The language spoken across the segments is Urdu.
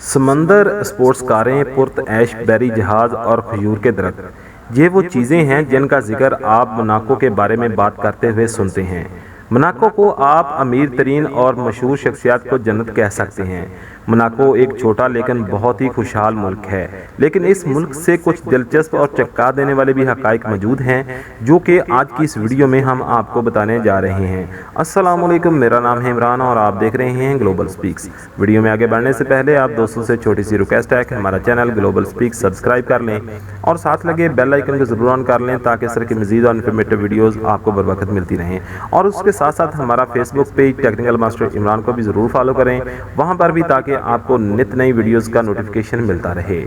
سمندر، سپورٹس کاریں، پرتعیش بحری جہاز اور کھجور کے درخت، یہ وہ چیزیں ہیں جن کا ذکر آپ موناکو کے بارے میں بات کرتے ہوئے سنتے ہیں۔ موناکو کو آپ امیر ترین اور مشہور شخصیات کو جنت کہہ سکتے ہیں۔ موناکو ایک چھوٹا لیکن بہت ہی خوشحال ملک ہے، لیکن اس ملک سے کچھ دلچسپ اور چکا دینے والے بھی حقائق موجود ہیں جو کہ آج کی اس ویڈیو میں ہم آپ کو بتانے جا رہے ہیں۔ السلام علیکم، میرا نام ہے عمران اور آپ دیکھ رہے ہیں گلوبل سپیکس۔ ویڈیو میں آگے بڑھنے سے پہلے آپ دوستوں سے چھوٹی سی ریکویسٹ ہے کہ ہمارا چینل گلوبل سپیکس سبسکرائب کر لیں اور ساتھ لگے بیل آئیکن کو ضرور آن کر لیں تاکہ اس طرح کی مزید اور انفارمیٹیو ویڈیوز آپ کو بر وقت ملتی رہیں، اور اس کے ساتھ ساتھ ہمارا فیس بک پیج ٹیکنیکل ماسٹر عمران کو بھی ضرور فالو کریں وہاں پر بھی، تاکہ آپ کو نت نئی ویڈیوز کا نوٹیفیکیشن ملتا رہے۔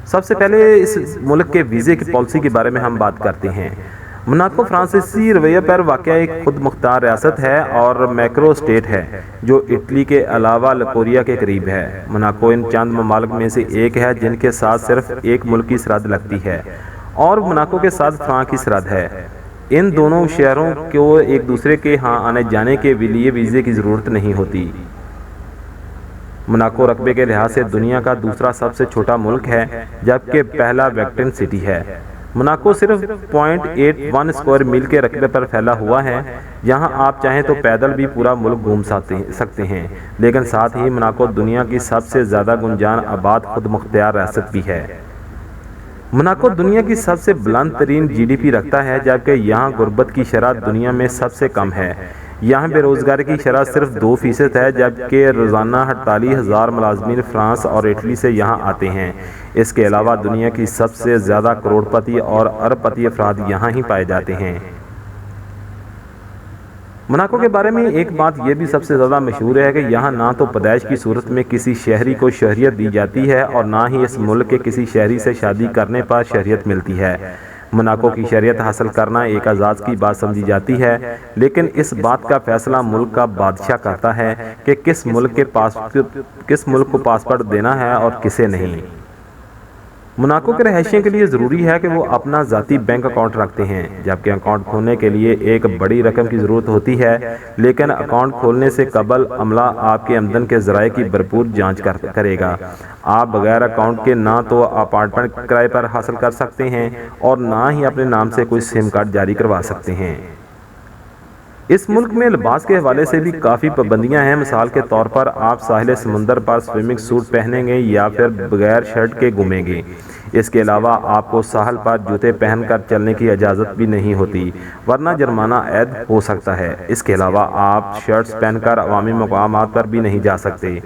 سب سے پہلے اس ملک کے ویزے کی پالیسی کے بارے میں ہم بات کرتے ہیں۔ موناکو فرانسیسی رویے پر واقع ایک خود مختار ریاست ہے اور میکرو اسٹیٹ ہے جو اٹلی کے علاوہ لکوریا کے قریب ہے۔ موناکو ان چند ممالک میں سے ایک ہے جن کے ساتھ صرف ایک ملکی سرحد لگتی ہے، اور موناکو کے ساتھ فرانس کی سرحد ہے۔ ان دونوں شہروں کو ایک دوسرے کے ہاں آنے جانے کے لیے ویزے کی ضرورت نہیں ہوتی۔ موناکو رقبے کے لحاظ سے دنیا کا دوسرا سب سے چھوٹا ملک ہے، جبکہ پہلا ویٹیکن سٹی ہے۔ موناکو صرف 0.81 اسکوائر میل کے رقبے پر پھیلا ہوا ہے۔ یہاں آپ چاہیں تو پیدل بھی پورا ملک گھوم سکتے ہیں، لیکن ساتھ ہی موناکو دنیا کی سب سے زیادہ گنجان آباد خود مختار ریاست بھی ہے۔ موناکو دنیا کی سب سے بلند ترین جی ڈی پی رکھتا ہے، جبکہ یہاں غربت کی شرح دنیا میں سب سے کم ہے۔ یہاں بے روزگاری کی شرح صرف 2% ہے، جبکہ روزانہ 48,000 ملازمین فرانس اور اٹلی سے یہاں آتے ہیں۔ اس کے علاوہ دنیا کی سب سے زیادہ کروڑ پتی اور ارب پتی افراد یہاں ہی پائے جاتے ہیں۔ موناکو کے بارے میں ایک بات یہ بھی سب سے زیادہ مشہور ہے کہ یہاں نہ تو پیدائش کی صورت میں کسی شہری کو شہریت دی جاتی ہے اور نہ ہی اس ملک کے کسی شہری سے شادی کرنے پر شہریت ملتی ہے۔ موناکو کی شہریت حاصل کرنا ایک اعزاز کی بات سمجھی جاتی ہے، لیکن اس بات کا فیصلہ ملک کا بادشاہ کرتا ہے کہ کس ملک کو پاسپورٹ دینا ہے اور کسے نہیں۔ موناکو کے رہائشیوں کے لیے ضروری ہے کہ وہ اپنا ذاتی بینک اکاؤنٹ رکھتے ہیں، جبکہ اکاؤنٹ کھولنے کے لیے ایک بڑی رقم کی ضرورت ہوتی ہے، لیکن اکاؤنٹ کھولنے سے قبل عملہ آپ کے آمدن کے ذرائع کی بھرپور جانچ کرے گا۔ آپ بغیر اکاؤنٹ کے نہ تو اپارٹمنٹ کرائے پر حاصل کر سکتے ہیں اور نہ ہی اپنے نام سے کوئی سم کارڈ جاری کروا سکتے ہیں۔ اس ملک میں لباس کے حوالے سے بھی کافی پابندیاں ہیں۔ مثال کے طور پر آپ ساحل سمندر پر سوئمنگ سوٹ پہنیں گے یا پھر بغیر شرٹ کے گھومیں گے۔ اس کے علاوہ آپ کو ساحل پر جوتے پہن کر چلنے کی اجازت بھی نہیں ہوتی، ورنہ جرمانہ عائد ہو سکتا ہے۔ اس کے علاوہ آپ شرٹس پہن کر عوامی مقامات پر بھی نہیں جا سکتے۔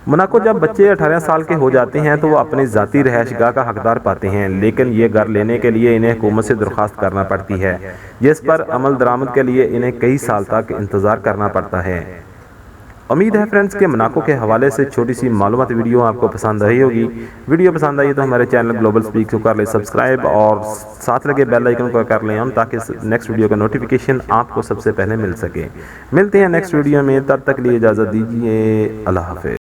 موناکو جب بچے 18 سال کے ہو جاتے ہیں تو وہ اپنی ذاتی رہائش گاہ کا حقدار پاتے ہیں، لیکن یہ گھر لینے کے لیے انہیں حکومت سے درخواست کرنا پڑتی ہے، جس پر عمل درآمد کے لیے انہیں کئی سال تک انتظار کرنا پڑتا ہے۔ امید ہے فرینڈز کہ موناکو کے حوالے سے چھوٹی سی معلومات ویڈیو آپ کو پسند آئی ہوگی۔ ویڈیو پسند آئی تو ہمارے چینل گلوبل سپیکس کو کر لیں سبسکرائب اور ساتھ لگے بیل آئیکن کو کر لیں تاکہ نیکسٹ ویڈیو کا نوٹیفیکیشن آپ کو سب سے پہلے مل سکے۔ ملتے ہیں نیکسٹ ویڈیو میں، تب تک لیے اجازت دیجیے، اللہ حافظ۔